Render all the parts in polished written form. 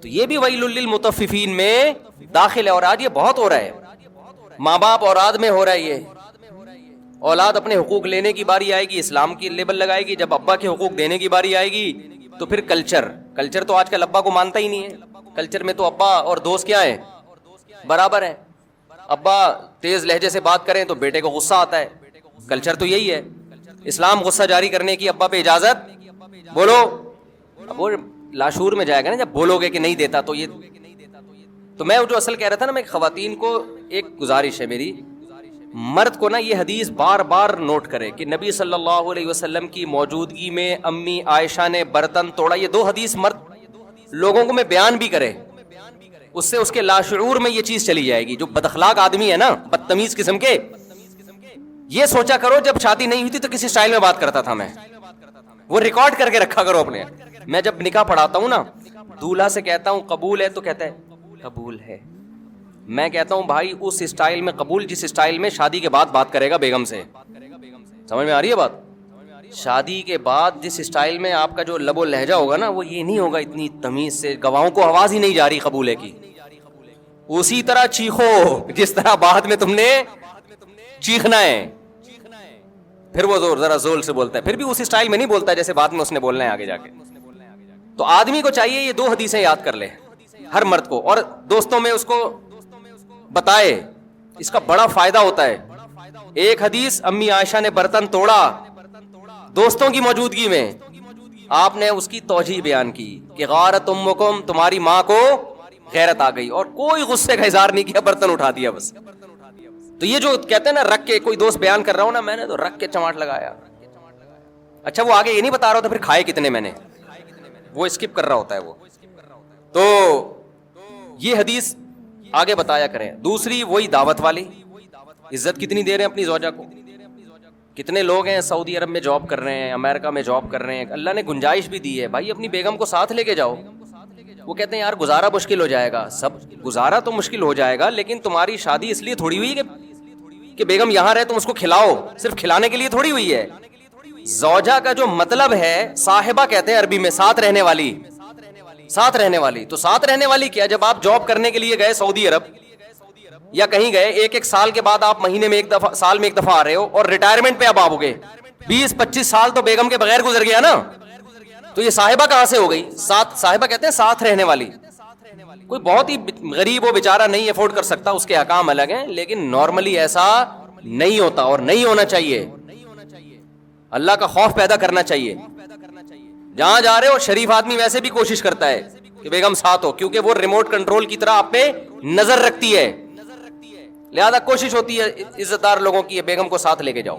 تو یہ بھی ویل للمطففین میں داخل ہے. اور آج یہ بہت ہو رہا ہے, ماں باپ اولاد میں ہو رہا ہے. یہ اولاد اپنے حقوق لینے کی باری آئے گی, اسلام کی لیبل لگائے گی. جب ابا کے حقوق دینے کی باری آئے گی تو پھر کلچر تو آج کل ابا کو مانتا ہی نہیں ہے. کلچر میں تو ابا اور دوست کیا ہے, برابر ہیں. ابا تیز لہجے سے بات کریں تو بیٹے کو غصہ آتا ہے. کلچر تو یہی ہے. اسلام غصہ جاری کرنے کی ابا پہ اجازت, بولو. اب وہ لاشور میں جائے گا نا جب بولو گے کہ نہیں دیتا تو یہ. تو میں جو اصل کہہ رہا تھا نا, میں خواتین کو ایک گزارش ہے میری, مرد کو نا یہ حدیث بار بار نوٹ کرے کہ نبی صلی اللہ علیہ وسلم کی موجودگی میں امی عائشہ نے برتن توڑا. یہ 2 حدیث مرد لوگوں کو میں بیان بھی کرے, اس سے اس کے لاشعور میں یہ چیز چلی جائے گی. جو بد اخلاق آدمی ہے نا, بدتمیز قسم کے, یہ سوچا کرو جب شادی نہیں ہوئی تھی تو کس اسٹائل میں بات کرتا تھا میں, وہ ریکارڈ کر کے رکھا کرو اپنے. میں جب نکاح پڑھاتا ہوں نا, دولہا سے کہتا ہوں قبول ہے تو کہتا ہے قبول ہے. میں کہتا ہوں بھائی اس اسٹائل میں قبول جس اسٹائل میں شادی کے بعد بات کرے گا بیگم سے. سمجھ میں آ رہی ہے بات؟ شادی کے بعد جس اسٹائل میں آپ کا جو لب و لہجہ ہوگا نا, وہ یہ نہیں ہوگا اتنی تمیز سے, گواہوں کو آواز ہی نہیں جا رہی قبولے کی. اسی طرح چیخو جس طرح بعد میں تم نے چیخنا ہے. پھر وہ ذرا زور سے بولتا ہے, پھر بھی اسی اسٹائل میں نہیں بولتا جیسے بعد میں اس نے بولنا ہے آگے جا کے. تو آدمی کو چاہیے یہ 2 حدیثیں یاد کر لے, ہر مرد کو, اور دوستوں میں اس کو بتائے. اس کا بڑا فائدہ ہوتا ہے. ایک حدیث امی عائشہ نے برتن توڑا دوستوں کی موجودگی میں, آپ نے اس کی توجیہ بیان کی کہ غارت امکم, تمہاری ماں کو غیرت آ گئی, اور کوئی غصے کا اظہار نہیں کیا, برتن اٹھا دیا بس. تو یہ جو کہتے ہیں نا رکھ کے, کوئی دوست بیان کر رہا ہوں نا, میں نے تو رکھ کے چماٹ لگایا. اچھا وہ آگے یہ نہیں بتا رہا ہوتا پھر کھائے کتنے میں نے, وہ اسکپ کر رہا ہوتا ہے وہ. تو یہ حدیث آگے بتایا کریں. دوسری وہی دعوت والی, عزت کتنی دے رہے ہیں اپنی زوجہ کو. کتنے لوگ ہیں سعودی عرب میں جاب کر رہے ہیں, امریکہ میں جاب کر رہے ہیں, اللہ نے گنجائش بھی دی ہے, بھائی اپنی بیگم کو ساتھ لے کے جاؤ. وہ کہتے ہیں یار گزارا مشکل ہو جائے گا. سب گزارا تو مشکل ہو جائے گا, لیکن تمہاری شادی اس لیے تھوڑی ہوئی کہ بیگم یہاں رہے تم اس کو کھلاؤ, صرف کھلانے کے لیے تھوڑی ہوئی ہے. زوجہ کا جو مطلب ہے, صاحبہ کہتے ہیں عربی میں, ساتھ رہنے والی. ساتھ رہنے والی, تو ساتھ رہنے والی کیا, جب آپ جاب کرنے کے لیے گئے سعودی عرب یا کہیں گئے, 1 سال کے بعد آپ مہینے میں 1 دفعہ, سال میں 1 دفعہ آ رہے ہو, اور ریٹائرمنٹ پہ اب آپ ہو گئے, 20-25 سال تو بیگم کے بغیر گزر گیا نا. تو یہ صاحبہ کہاں سے ہو گئی؟ صاحبہ کہتے ہیں ساتھ رہنے والی. کوئی بہت ہی غریب ہو بیچارہ نہیں افورڈ کر سکتا, اس کے احکام الگ ہیں, لیکن نارملی ایسا نہیں ہوتا اور نہیں ہونا چاہیے. اللہ کا خوف پیدا کرنا چاہیے. جہاں جا رہے ہو, شریف آدمی ویسے بھی کوشش کرتا ہے کہ بیگم ساتھ ہو, کیونکہ وہ ریموٹ کنٹرول کی طرح آپ پہ نظر رکھتی ہے, لہذا کوشش ہوتی ہے عزت دار لوگوں کی بیگم کو ساتھ لے کے جاؤ.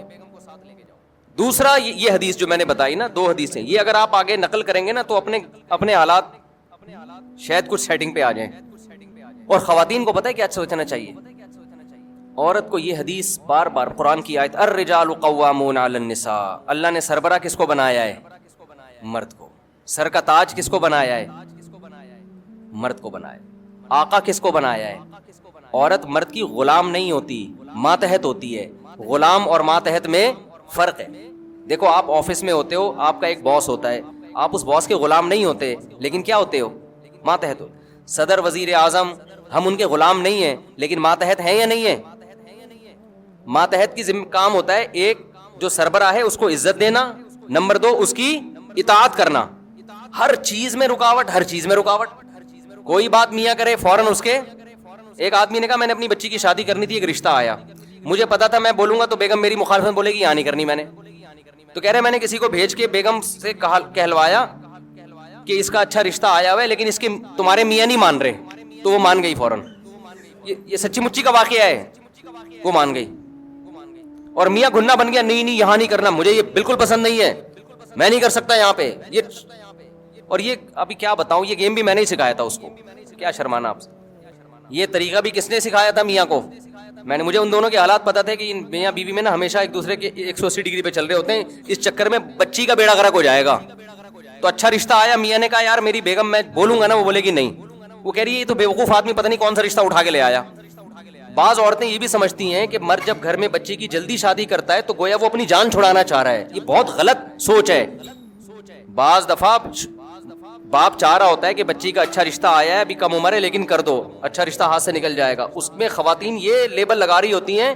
دوسرا یہ حدیث جو میں نے بتائی نا, 2 حدیثیں, یہ اگر آپ آگے نقل کریں گے نا تو اپنے حالات شاید کچھ سیٹنگ پہ آ جائیں. اور خواتین کو پتہ ہے کیا سوچنا چاہیے, عورت کو یہ حدیث بار بار, قرآن کی آیت الرجال قوامون علی النساء, اللہ نے سربراہ کس کو بنایا ہے؟ مرد کو. سر کا تاج کس کو بنایا ہے؟ مرد کو بنایا. آقا کس کو بنایا ہے؟ عورت مرد کی غلام نہیں ہوتی, ماتحت ہوتی ہے. غلام اور ماتحت میں فرق ہے. دیکھو آپ آفس میں ہوتے ہو, آپ کا ایک باس ہوتا ہے, آپ اس باس کے غلام نہیں ہوتے, لیکن کیا ہوتے ہو؟ ماتحت ہو. صدر, وزیر اعظم, ہم ان کے غلام نہیں ہیں, لیکن ماتحت ہیں یا نہیں ہیں؟ ماتحت کی ذمہ کام ہوتا ہے, ایک جو سربراہ ہے اس کو عزت دینا, نمبر 2 اس کی اطاعت کرنا. ہر چیز میں رکاوٹ, ہر چیز میں رکاوٹ. کوئی بات میاں کرے فوراً اس کے. ایک آدمی نے کہا میں نے اپنی بچی کی شادی کرنی تھی, ایک رشتہ آیا, مجھے پتا تھا میں بولوں گا تو بیگم میری مخالفت بولے گی, یہاں نہیں کرنی میں نے. تو کہہ رہے میں نے کسی کو بھیج کے بیگم سے کہلوایا کہ اس کا اچھا رشتہ آیا ہوا ہے, لیکن اس کے تمہارے میاں نہیں مان رہے. تو وہ مان گئی فوراً. یہ سچی مچی کا واقعہ ہے. وہ مان گئی, اور میاں گھننا بن گیا, نہیں یہاں نہیں کرنا, مجھے یہ بالکل پسند نہیں ہے, میں نہیں کر سکتا یہاں پہ. اور یہ ابھی کیا بتاؤں, یہ گیم بھی میں نے ہی سکھایا تھا اس کو, کیا شرمانا آپ سے. یہ طریقہ بھی کس نے سکھایا تھا؟ میاں کو. مجھے ان دونوں کے حالات پتا تھے کہ میاں بیوی میں نا ہمیشہ ایک دوسرے کے 180 ڈگری پہ چل رہے ہوتے ہیں, اس چکر میں بچی کا بیڑا غرق ہو جائے گا. تو اچھا رشتہ آیا, میاں نے کہا یار میری بیگم, میں بولوں گا نا, وہ بولے گی نہیں. وہ کہہ رہی ہے یہ تو بیوقوف آدمی پتہ نہیں کون سا رشتہ اٹھا کے لے آیا. بعض عورتیں یہ بھی سمجھتی ہیں کہ مرد جب گھر میں بچی کی جلدی شادی کرتا ہے تو گویا وہ اپنی جان چھڑانا چاہ رہا ہے. یہ بہت غلط سوچ ہے. بعض دفعہ باپ چاہ رہا ہوتا ہے کہ بچی کا اچھا رشتہ آیا ہے, ابھی کم عمر ہے لیکن کر دو, اچھا رشتہ ہاتھ سے نکل جائے گا. اس میں خواتین یہ لیبل لگا رہی ہوتی ہیں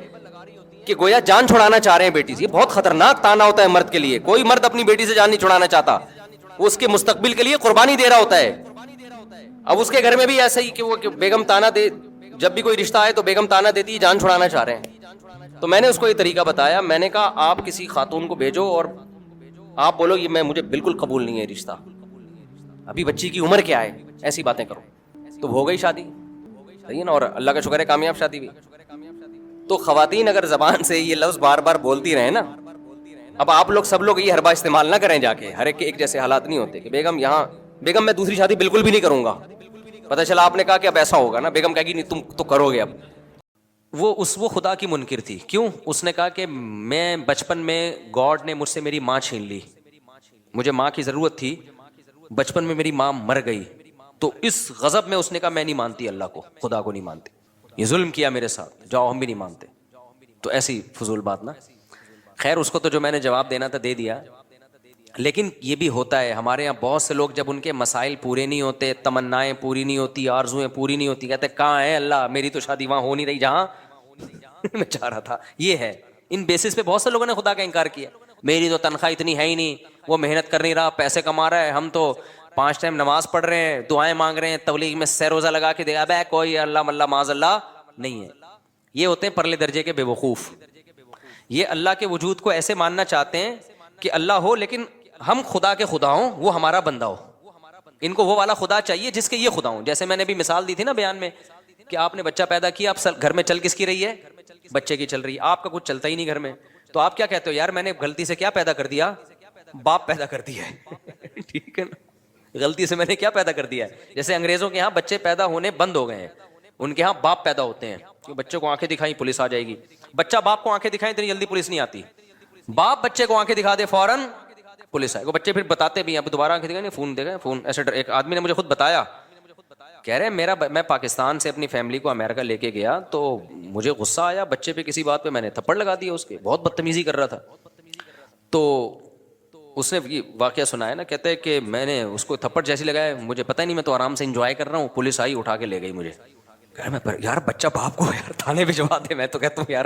کہ گویا جان چھڑانا چاہ رہے ہیں بیٹی سے. یہ بہت خطرناک تانا ہوتا ہے مرد کے لیے. کوئی مرد اپنی بیٹی سے جان نہیں چھڑانا چاہتا, وہ اس کے مستقبل کے لیے قربانی دے رہا ہوتا ہے. اب اس کے گھر میں بھی ایسا ہی کہ وہ بیگم تانا دے, جب بھی کوئی رشتہ آئے تو بیگم تانا دیتی ہے جان چھڑانا چاہ رہے ہیں. تو میں نے اس کو یہ طریقہ بتایا, میں نے کہا آپ کسی خاتون کو بھیجو اور آپ بولو یہ میں مجھے بالکل قبول نہیں ہے رشتہ, ابھی بچی کی عمر کیا ہے, ایسی باتیں کرو. تو ہو گئی شادی, صحیح ہے نا, اور اللہ کا شکر ہے کامیاب شادی بھی. تو خواتین اگر زبان سے یہ لفظ بار بار بولتی رہیں نا, اب آپ لوگ سب لوگ یہ حربہ استعمال نہ کریں جا کے, ہر ایک کے ایک جیسے حالات نہیں ہوتے کہ بیگم یہاں, بیگم میں دوسری شادی بالکل بھی نہیں کروں گا. پتہ چلا آپ نے کہا کہ اب ایسا ہوگا نا, بیگم کہے گی نہیں تم تو کرو گے. اب وہ خدا کی منکر تھی. کیوں؟ اس نے کہا کہ میں بچپن میں گاڈ نے مجھ سے میری ماں چھین لی, مجھے ماں کی ضرورت تھی, بچپن میں میری ماں مر گئی. تو اس غضب میں اس نے کہا میں نہیں مانتی اللہ کو, خدا کو نہیں مانتی, یہ ظلم کیا میرے ساتھ, جاؤ ہم بھی نہیں مانتے. تو ایسی فضول بات نا. خیر اس کو تو جو میں نے جواب دینا تھا دے دیا. لیکن یہ بھی ہوتا ہے ہمارے یہاں بہت سے لوگ جب ان کے مسائل پورے نہیں ہوتے, تمنائیں پوری نہیں ہوتی, آرزویں پوری نہیں ہوتی, کہتے کہاں ہے اللہ, میری تو شادی وہاں ہو نہیں رہی جہاں میں چاہ رہا تھا. یہ ہے, ان بیسس پہ بہت سے لوگوں نے خدا کا انکار کیا. میری تو تنخواہ اتنی ہے ہی نہیں, وہ محنت کر نہیں رہا, پیسے کما رہا ہے, ہم تو 5 ٹائم نماز پڑھ رہے ہیں, دعائیں مانگ رہے ہیں, تبلیغ میں سہ روزہ لگا کے دے گا, بے کوئی اللہ ملہ معاذ اللہ نہیں ہے. یہ ہوتے ہیں پرلے درجے کے بے وقوف. یہ اللہ کے وجود کو ایسے ماننا چاہتے ہیں کہ اللہ ہو لیکن ہم خدا کے خدا ہوں, وہ ہمارا بندہ ہو. ان کو وہ والا خدا چاہیے جس کے یہ خدا ہوں. جیسے میں نے بھی مثال دی تھی نا بیان میں کہ آپ نے بچہ پیدا کیا, اب گھر میں چل کس کی رہی ہے, بچے کی چل رہی ہے, آپ کا کچھ چلتا ہی نہیں گھر میں. تو آپ کیا کہتے ہو, یار میں نے غلطی سے کیا پیدا کر دیا, باپ پیدا کر دیا ہے. ٹھیک ہے نا, غلطی سے میں نے کیا پیدا کر دیا ہے. جیسے انگریزوں کے ہاں بچے پیدا ہونے بند ہو گئے ہیں, ان کے ہاں باپ پیدا ہوتے ہیں. بچوں کو آنکھیں دکھائیں پولیس آ جائے گی, بچہ باپ کو آنکھیں دکھائیں اتنی جلدی پولیس نہیں آتی. باپ بچے کو آنکھیں دکھا دے فوراً پولیس آئے. وہ بچے پھر بتاتے بھی ہیں, اب دوبارہ آنکھیں دکھائیں فون دے گئے فون. ایسے ایک آدمی نے مجھے خود بتایا, کہہ رہے میں پاکستان سے اپنی فیملی کو امریکہ لے کے گیا تو مجھے غصہ آیا بچے پہ, کسی بات پہ میں نے تھپڑ لگا دیا اس کے, بہت بدتمیزی کر رہا تھا. تو اس نے یہ واقعہ سنایا نا, کہتے ہیں کہ میں نے اس کو تھپڑ جیسی لگایا, مجھے پتہ نہیں, میں تو آرام سے انجوائے کر رہا ہوں, پولیس آئی اٹھا کے لے گئی مجھے. یار بچہ باپ کو یار تھانے بھجوا دے. میں تو کہتا ہوں یار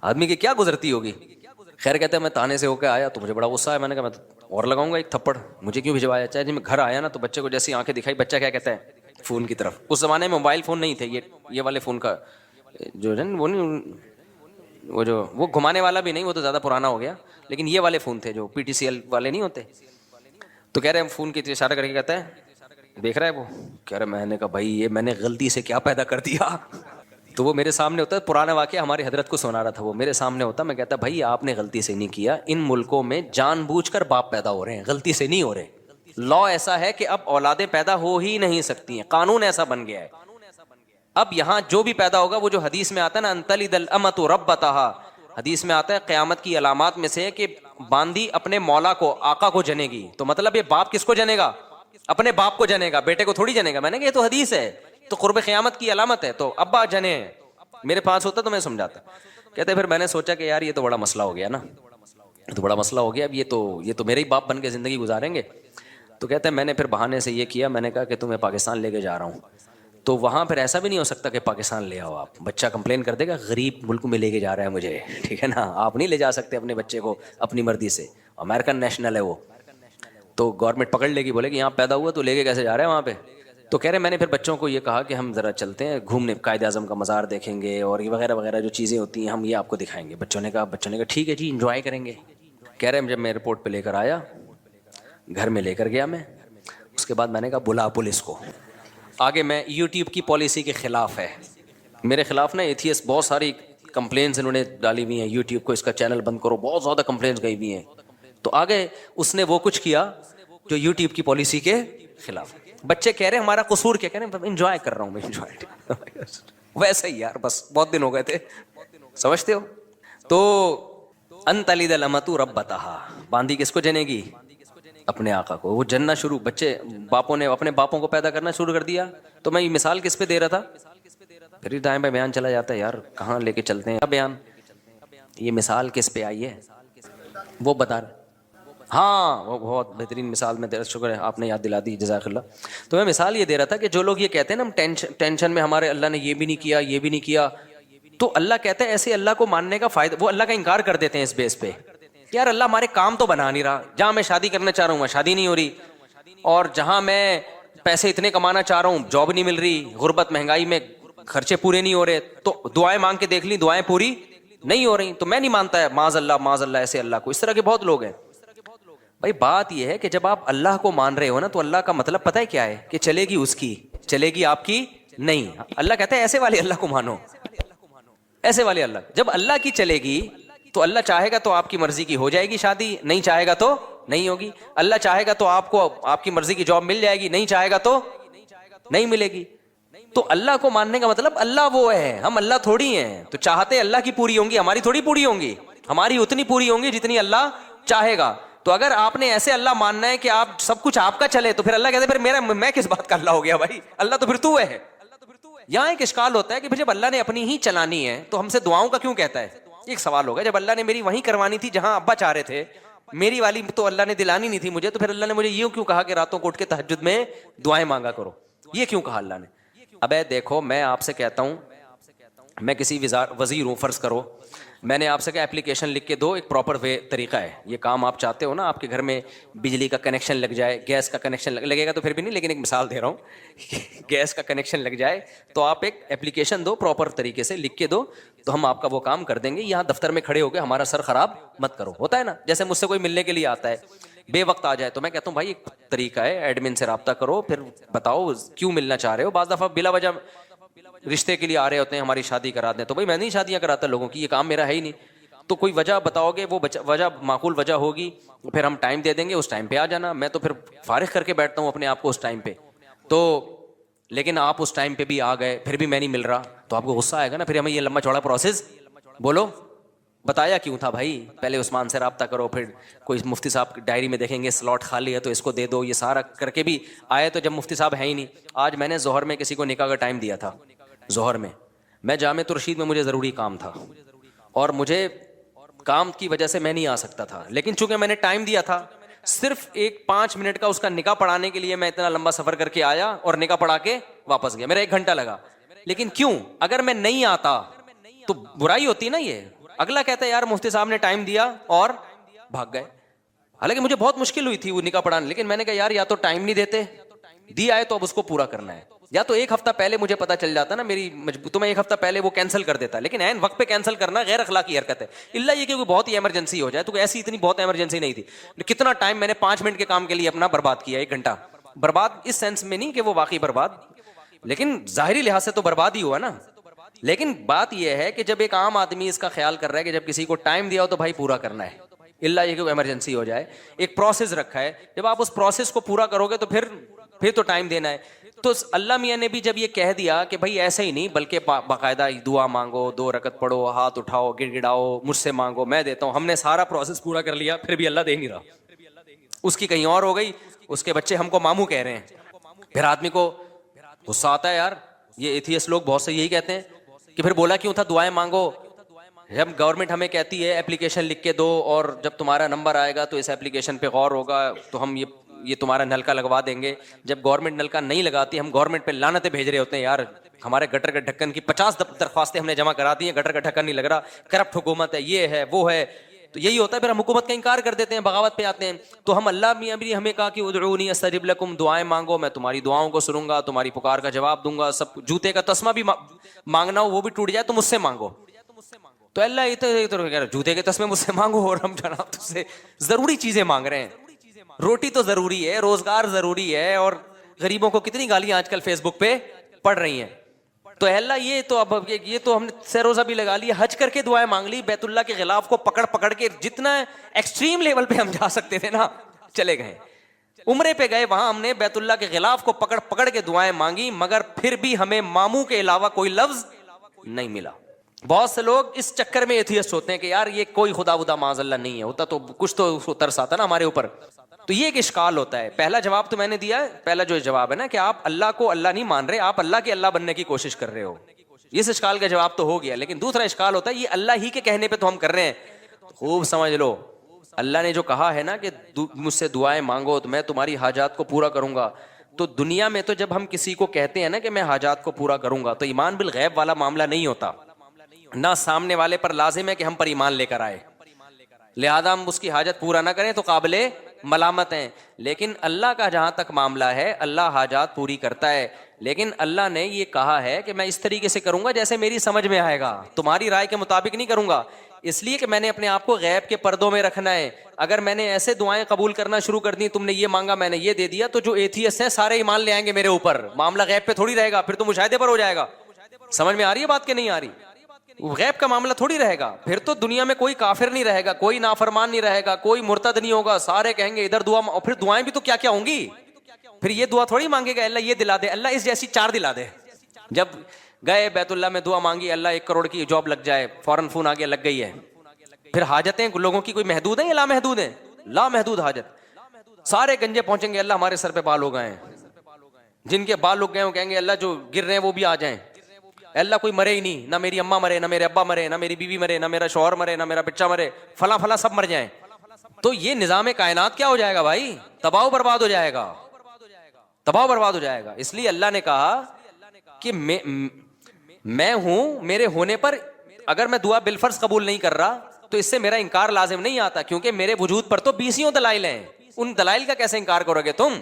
آدمی کی کیا گزرتی ہوگی. خیر کہتے ہیں میں تھانے سے ہو کے آیا تو مجھے بڑا غصہ آیا, میں نے کہا میں تو اور لگاؤں گا ایک تھپڑ, مجھے کیوں بھجوایا. چاہے جب میں گھر آیا نا تو بچے کو جیسی آنکھیں دکھائی, بچہ کیا کہتا ہے فون کی طرف. اس زمانے میں موبائل فون نہیں تھے, یہ والے فون کا جو ہے وہ نہیں, وہ گھمانے والا بھی نہیں, وہ تو زیادہ پرانا ہو گیا, لیکن یہ والے فون تھے جو پی ٹی سی ایل والے نہیں ہوتے. تو کہہ رہے ہیں فون کی اشارہ کر کے کہتا ہے دیکھ رہا ہے وہ, کہہ رہے میں نے کہا بھائی یہ میں نے غلطی سے کیا پیدا کر دیا. تو وہ میرے سامنے ہوتا ہے, پرانا واقعہ ہمارے حضرت کو سنا رہا تھا, وہ میرے سامنے ہوتا, میں کہتا بھائی آپ نے غلطی سے نہیں کیا, ان ملکوں میں جان بوجھ کر باپ پیدا ہو رہے ہیں, غلطی سے نہیں ہو رہے. لا ایسا ہے کہ اب اولادیں پیدا ہو ہی نہیں سکتی ہیں, قانون ایسا بن گیا ہے. اب یہاں جو بھی پیدا ہوگا, وہ جو حدیث میں آتا ہے نا انتلد الامۃ ربتہا, حدیث میں آتا ہے قیامت کی علامات میں سے کہ باندی اپنے مولا کو, آقا کو جنے گی. تو مطلب یہ باپ کس کو جنے گا, اپنے باپ کو جنے گا, بیٹے کو تھوڑی جنے گا. میں نے کہا یہ تو حدیث ہے, تو قرب قیامت کی علامت ہے, تو ابا جنے. میرے پاس ہوتا تو میں سمجھاتا. کہتے پھر میں نے سوچا کہ یار یہ تو بڑا مسئلہ ہو گیا نا, تو بڑا مسئلہ ہو گیا, اب یہ تو میرے ہی باپ بن کے زندگی گزاریں گے. تو کہتے ہیں میں نے پھر بہانے سے یہ کیا, میں نے کہا کہ تمہیں پاکستان لے کے جا رہا ہوں, تو وہاں پھر ایسا بھی نہیں ہو سکتا کہ پاکستان لے آؤ آپ, بچہ کمپلین کر دے گا غریب ملک میں لے کے جا رہا ہے مجھے, ٹھیک ہے نا, آپ نہیں لے جا سکتے اپنے بچے کو اپنی مرضی سے, امریکن نیشنل ہے وہ, تو گورنمنٹ پکڑ لے گی, بولے کہ یہاں پیدا ہوا تو لے کے کیسے جا رہا ہے وہاں پہ. تو کہہ رہے میں نے پھر بچوں کو یہ کہا کہ ہم ذرا چلتے ہیں گھومنے, قائد اعظم کا مزار دیکھیں گے اور یہ وغیرہ وغیرہ جو چیزیں ہوتی ہیں ہم یہ آپ کو دکھائیں گے. بچوں نے کہا ٹھیک ہے جی انجوائے کریں گے. کہہ رہے جب میں ایئرپورٹ پہ لے کر آیا, گھر میں لے کر گیا میں, اس کے بعد میں نے کہا بلا پولیس کو. آگے میں یوٹیوب کی پالیسی کے خلاف ہے, میرے خلاف نا ایتھیس بہت ساری کمپلینس انہوں نے ڈالی ہوئی ہیں, یوٹیوب کو اس کا چینل بند کرو, بہت زیادہ کمپلینس گئی ہوئی ہیں. تو آگے اس نے وہ کچھ کیا جو یوٹیوب کی پالیسی کے خلاف. بچے کہہ رہے ہیں ہمارا قصور کیا, کہہ رہے ہیں انجوائے کر رہا ہوں میں, انجوائے ویسے ہی یار, بس بہت دن ہو گئے تھے, سمجھتے ہو. تو ان تلد الامۃ ربتہا, باندی کس کو جنے گی, اپنے آقا کو. وہ جننا شروع, بچے باپوں نے اپنے باپوں کو پیدا کرنا شروع کر دیا. تو میں یہ مثال کس پہ دے رہا تھا, پھر ٹائم پہ بیان چلا جاتا ہے یار, کہاں لے کے چلتے ہیں بیان. یہ مثال کس پہ آئی ہے وہ بتا رہے. ہاں وہ بہت بہترین مثال میں شکر ہے آپ نے یاد دلا دی، جزاک اللہ. تو میں مثال یہ دے رہا تھا کہ جو لوگ یہ کہتے ہیں نا ہم ٹینشن میں ہمارے اللہ نے یہ بھی نہیں کیا یہ بھی نہیں کیا، تو اللہ کہتا ہے ایسے اللہ کو ماننے کا فائدہ، وہ اللہ کا انکار کر دیتے ہیں اس بیس پہ کہ یار اللہ ہمارے کام تو بنا نہیں رہا، جہاں میں شادی کرنا چاہ رہا ہوں وہاں شادی نہیں ہو رہی، اور جہاں میں پیسے اتنے کمانا چاہ رہا ہوں جاب نہیں مل رہی، غربت مہنگائی میں خرچے پورے نہیں ہو رہے، تو دعائیں مانگ کے دیکھ لی دعائیں پوری نہیں ہو رہی، تو میں نہیں مانتا ہے معاذ اللہ ایسے اللہ کو. اس طرح کے بہت لوگ ہیں. بھائی بات یہ ہے کہ جب آپ اللہ کو مان رہے ہو نا تو اللہ کا مطلب پتہ ہے کیا ہے کہ چلے گی اس کی، چلے گی آپ کی نہیں. اللہ کہتا ہے ایسے والے اللہ کو مانو، ایسے والے اللہ. جب اللہ کی چلے گی تو اللہ چاہے گا تو آپ کی مرضی کی ہو جائے گی شادی، نہیں چاہے گا تو نہیں ہوگی. اللہ چاہے گا تو آپ کو آپ کی مرضی کی جاب مل جائے گی، نہیں چاہے گا تو نہیں ملے گی. تو اللہ کو ماننے کا مطلب اللہ وہ ہے، ہم اللہ تھوڑی ہیں. تو چاہتے اللہ کی پوری ہوں گی، ہماری تھوڑی پوری ہوں گی، ہماری اتنی پوری ہوں گی جتنی اللہ چاہے گا. تو اگر آپ نے ایسے اللہ ماننا ہے کہ آپ سب کچھ آپ کا چلے تو پھر اللہ کہتے ہیں پھر میں کس بات کا اللہ ہو گیا بھائی، اللہ تو پھر تو ہے. یہاں ایک اشکال ہوتا ہے کہ جب اللہ نے اپنی ہی چلانی ہے تو ہم سے دعاؤں کا کیوں کہتا ہے. ایک سوال ہوگا جب اللہ نے میری وہیں کروانی تھی جہاں ابا چاہ رہے تھے، میری والی تو اللہ نے دلانی نہیں تھی مجھے، تو پھر اللہ نے مجھے یہ کیوں کہا کہ راتوں کو اٹھ کے تہجد میں دعائیں مانگا کرو، یہ کیوں کہا اللہ نے. ابے دیکھو میں آپ سے کہتا ہوں، میں کسی وزیر ہوں فرض کرو، میں نے آپ سے کہا اپلیکیشن لکھ کے دو، ایک پراپر وے طریقہ ہے یہ کام آپ چاہتے ہو نا، آپ کے گھر میں بجلی کا کنیکشن لگ جائے، گیس کا کنیکشن لگے گا تو پھر بھی نہیں، لیکن ایک مثال دے رہا ہوں گیس کا کنیکشن لگ جائے تو آپ ایک اپلیکیشن دو، پراپر طریقے سے لکھ کے دو تو ہم آپ کا وہ کام کر دیں گے. یہاں دفتر میں کھڑے ہو کے ہمارا سر خراب مت کرو. ہوتا ہے نا، جیسے مجھ سے کوئی ملنے کے لیے آتا ہے بے وقت آ جائے تو میں کہتا ہوں بھائی ایک طریقہ ہے، ایڈمن سے رابطہ کرو، پھر بتاؤ کیوں ملنا چاہ رہے ہو. بعض دفعہ بلا وجہ رشتے کے لیے آ رہے ہوتے ہیں ہماری شادی کرا دیں، تو بھائی میں نہیں شادیاں کراتا لوگوں کی، یہ کام میرا ہے ہی نہیں. تو کوئی وجہ بتاؤ گے، وہ وجہ معقول وجہ ہوگی، پھر ہم ٹائم دے دیں گے، اس ٹائم پہ آ جانا. میں تو پھر فارغ کر کے بیٹھتا ہوں اپنے آپ کو اس ٹائم پہ. تو لیکن آپ اس ٹائم پہ بھی آ گئے پھر بھی میں نہیں مل رہا تو آپ کو غصہ آئے گا نا. پھر ہمیں یہ لمبا چوڑا پروسیس بولو بتایا کیوں تھا بھائی، پہلے عثمان سے رابطہ کرو، پھر کوئی مفتی صاحب ڈائری میں دیکھیں گے سلاٹ خالی ہے تو اس کو دے دو، یہ سارا کر کے بھی آئے تو جب مفتی صاحب ہے ہی نہیں. آج میں نے ظہر میں کسی کو نکاح کا ٹائم دیا تھا، ظہر میں جامعۃ الرشید میں مجھے ضروری کام تھا اور مجھے کام کی وجہ سے میں نہیں آ سکتا تھا، لیکن چونکہ میں نے ٹائم دیا تھا صرف 5 منٹ کا اس کا نکاح پڑھانے کے لیے میں اتنا لمبا سفر کر کے آیا اور نکاح پڑھا کے واپس گیا. میرا 1 گھنٹہ لگا. لیکن کیوں؟ اگر میں نہیں آتا تو برائی ہوتی نا. یہ اگلا کہتا ہے یار مفتی صاحب نے ٹائم دیا اور بھاگ گئے. حالانکہ مجھے بہت مشکل ہوئی تھی وہ نکاح پڑھانے، لیکن میں نے کہا یار یا تو ٹائم نہیں دیتے دیا ہے تو اب اس کو پورا کرنا ہے، یا تو 1 ہفتہ پہلے مجھے پتا چل جاتا نا میری تو میں 1 ہفتہ پہلے وہ کینسل کر دیتا. لیکن عین وقت پہ کینسل کرنا غیر اخلاقی حرکت ہے، الا یہ کہ بہت ہی ایمرجنسی ہو جائے. تو ایسی اتنی بہت ایمرجنسی نہیں تھی. کتنا ٹائم میں نے 5 منٹ کے کام کے لیے اپنا برباد کیا، 1 گھنٹہ برباد. اس سینس میں نہیں کہ وہ واقعی برباد، لیکن ظاہری لحاظ سے تو برباد ہی ہوا نا. لیکن بات یہ ہے کہ جب ایک عام آدمی اس کا خیال کر رہا ہے کہ جب کسی کو ٹائم دیا ہو تو بھائی پورا کرنا ہے، اللہ یہ کہ ایمرجنسی ہو جائے. ایک پروسیس رکھا ہے، جب آپ اس پروسیس کو پورا کرو گے تو پھر تو ٹائم دینا ہے. تو اللہ میاں نے بھی جب یہ کہہ دیا کہ بھائی ایسے ہی نہیں بلکہ باقاعدہ دعا مانگو، 2 رکعت پڑھو، ہاتھ اٹھاؤ، گڑ گڑاؤ، مجھ سے مانگو میں دیتا ہوں. ہم نے سارا پروسیس پورا کر لیا پھر بھی اللہ دے نہیں رہا. اس کی کہیں اور ہو گئی، اس کے بچے ہم کو ماموں کہہ رہے ہیں. پھر آدمی کو غصہ آتا ہے. یار یہ ایتھیسٹ لوگ بہت سے یہی کہتے ہیں کہ پھر بولا کیوں تھا دعائیں مانگو. جب گورنمنٹ ہمیں کہتی ہے اپلیکیشن لکھ کے دو اور جب تمہارا نمبر آئے گا تو اس اپلیکیشن پہ غور ہوگا تو ہم یہ تمہارا نلکا لگوا دیں گے. جب گورنمنٹ نلکا نہیں لگاتی ہم گورنمنٹ پہ لعنتیں بھیج رہے ہوتے ہیں. یار ہمارے گٹر کے ڈھکن کی 50 درخواستیں ہم نے جمع کرا دی ہیں، گٹر کا ڈھکن نہیں لگ رہا، کرپٹ حکومت ہے، یہ ہے وہ ہے. تو یہی ہوتا ہے، پھر ہم حکومت کا انکار کر دیتے ہیں، بغاوت پہ آتے ہیں. تو ہم اللہ میاں بھی ہمیں کہا کہ ادعونی استجب لکم، دعائیں مانگو میں تمہاری دعاؤں کو سنوں گا، تمہاری پکار کا جواب دوں گا. سب جوتے کا تسمہ بھی مانگنا ہو وہ بھی ٹوٹ جائے تو مجھ سے مانگو. تو اللہ جوتے کے تسمے مجھ سے مانگو اور ہم جناب تجھ سے ضروری چیزیں مانگ رہے ہیں. روٹی تو ضروری ہے، روزگار ضروری ہے، اور غریبوں کو کتنی گالیاں آج کل فیس بک پہ پڑ رہی ہیں. تو اللہ یہ تو اب یہ تو ہم نے سہ روزہ بھی لگا لی، حج کر کے دعائیں مانگ لی، بیت اللہ کے غلاف کو پکڑ کے جتنا ایکسٹریم لیول پہ ہم جا سکتے تھے نا چلے گئے. عمرے پہ گئے، وہاں ہم نے بیت اللہ کے غلاف کو پکڑ کے دعائیں مانگی، مگر پھر بھی ہمیں ماموں کے علاوہ کوئی لفظ نہیں ملا. بہت سے لوگ اس چکر میں ایتھیسٹ ہوتے ہیں کہ یار یہ کوئی خدا ودا معاذ اللہ نہیں ہے، ہوتا تو کچھ تو اس کو ترس آتا نا ہمارے اوپر. تو یہ ایک اشکال ہوتا ہے. پہلا جواب تو میں نے دیا ہے، پہلا جو جواب ہے نا کہ آپ اللہ کو اللہ نہیں مان رہے، آپ اللہ کے اللہ بننے کی کوشش کر رہے ہو، اس اشکال کا جواب تو ہو گیا. لیکن دوسرا اشکال ہوتا ہے یہ اللہ ہی کے کہنے پہ تو ہم کر رہے ہیں. خوب سمجھ لو اللہ نے جو کہا ہے نا کہ مجھ سے دعائیں مانگو تو میں تمہاری حاجات کو پورا کروں گا، تو دنیا میں تو جب ہم کسی کو کہتے ہیں نا کہ میں حاجات کو پورا کروں گا، تو ایمان بالغیب والا معاملہ نہیں ہوتا، نہ سامنے والے پر لازم ہے کہ ہم پر ایمان لے کر آئے، لہذا ہم اس کی حاجت پورا نہ کریں تو قابل ملامت ہیں۔ لیکن اللہ کا جہاں تک معاملہ ہے، اللہ حاجات پوری کرتا ہے، لیکن اللہ نے یہ کہا ہے کہ میں اس طریقے سے کروں گا جیسے میری سمجھ میں آئے گا، تمہاری رائے کے مطابق نہیں کروں گا، اس لیے کہ میں نے اپنے آپ کو غیب کے پردوں میں رکھنا ہے۔ اگر میں نے ایسے دعائیں قبول کرنا شروع کر دی، تم نے یہ مانگا میں نے یہ دے دیا، تو جو ایتھیسٹ ہیں سارے ایمان لے آئیں گے میرے اوپر، معاملہ غیب پہ تھوڑی رہے گا، پھر تو مشاہدے پر ہو جائے گا۔ سمجھ میں آ رہی ہے بات کہ نہیں آ رہی؟ غیب کا معاملہ تھوڑی رہے گا، پھر تو دنیا میں کوئی کافر نہیں رہے گا، کوئی نافرمان نہیں رہے گا، کوئی مرتد نہیں ہوگا، سارے کہیں گے ادھر دعا، اور پھر دعائیں بھی تو کیا کیا ہوں گی، پھر یہ دعا تھوڑی مانگے گا اللہ یہ دلا دے، اللہ اس جیسی 4 دلا دے۔ جب گئے بیت اللہ میں دعا مانگی اللہ 1 کروڑ کی جاب لگ جائے، فوراً فون آ گیا لگ گئی ہے۔ پھر حاجتیں لوگوں کی کوئی محدود ہیں یا لا محدود ہیں؟ لا محدود حاجت، سارے گنجے پہنچیں گے اللہ ہمارے سر پہ بال ہو گئے ہیں، جن کے بال اگ گئے وہ کہیں گے اللہ جو گر رہے ہیں وہ بھی آ جائیں، اللہ کوئی مرے ہی نہیں، نہ میری اماں مرے، نہ میرے ابا مرے، نہ میری بیوی مرے، نہ میرا شوہر مرے، نہ میرا بچہ مرے، فلاں فلاں سب مر جائیں، تو یہ نظام کائنات کیا ہو جائے گا بھائی؟ تباہ و برباد ہو جائے گا، تباہ و برباد ہو جائے گا۔ اس لیے اللہ نے کہا کہ میں ہوں، میرے ہونے پر اگر میں دعا بالفرض قبول نہیں کر رہا تو اس سے میرا انکار لازم نہیں آتا، کیونکہ میرے وجود پر تو 20 دلائل ہیں، ان دلائل کا کیسے انکار کرو گے تم؟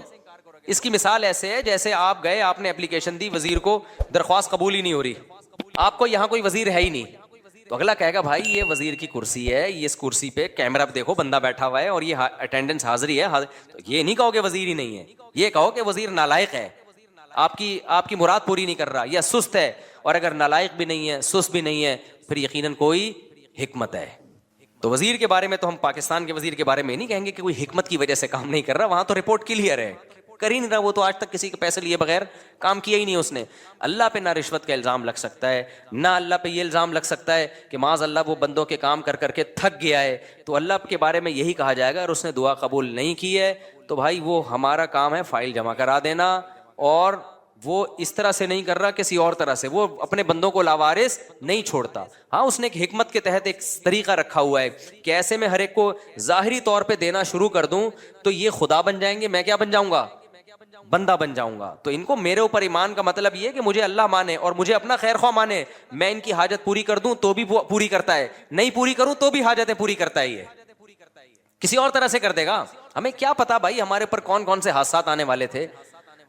اس کی مثال ایسے ہے جیسے آپ گئے، آپ نے اپلیکیشن دی، وزیر کو درخواست قبول ہی نہیں ہو رہی، آپ کو یہاں کوئی وزیر ہے ہی نہیں، تو اگلا کہے گا بھائی یہ وزیر کی کرسی ہے، یہ اس کرسی پہ کیمرہ پہ دیکھو بندہ بیٹھا ہوا ہے اور یہ اٹینڈنس حاضری ہے، تو یہ نہیں کہو کہ وزیر ہی نہیں ہے، یہ کہو کہ وزیر نالائق ہے، آپ کی مراد پوری نہیں کر رہا یا سست ہے، اور اگر نالائق بھی نہیں ہے سست بھی نہیں ہے پھر یقیناً کوئی حکمت ہے۔ تو وزیر کے بارے میں تو ہم پاکستان کے وزیر کے بارے میں نہیں کہیں گے کہ کوئی حکمت کی وجہ سے کام نہیں کر رہا، وہاں تو رپورٹ کلیئر ہے، کر ہی نہیں رہا، وہ تو آج تک کسی کے پیسے لیے بغیر کام کیا ہی نہیں اس نے۔ اللہ پہ نہ رشوت کا الزام لگ سکتا ہے، نہ اللہ پہ یہ الزام لگ سکتا ہے کہ معاذ اللہ وہ بندوں کے کام کر کر کے تھک گیا ہے، تو اللہ کے بارے میں یہی کہا جائے گا، اور اس نے دعا قبول نہیں کی ہے تو بھائی وہ ہمارا کام ہے فائل جمع کرا دینا، اور وہ اس طرح سے نہیں کر رہا کسی اور طرح سے، وہ اپنے بندوں کو لاوارث نہیں چھوڑتا۔ ہاں اس نے ایک حکمت کے تحت ایک طریقہ رکھا ہوا ہے کہ ایسے میں ہر ایک کو ظاہری طور پہ دینا شروع کر دوں تو یہ خدا بن جائیں گے، میں کیا بن جاؤں گا؟ بندہ بن جاؤں گا۔ تو ان کو میرے اوپر ایمان کا مطلب یہ ہے کہ مجھے اللہ مانے اور مجھے اپنا خیر خواہ مانے، میں ان کی حاجت پوری کر دوں تو بھی پوری کرتا ہے، نہیں پوری کروں تو بھی حاجتیں پوری کرتا ہے، یہ کسی اور طرح سے کر دے گا۔ ہمیں کیا پتا بھائی ہمارے اوپر کون کون سے حادثات آنے والے تھے۔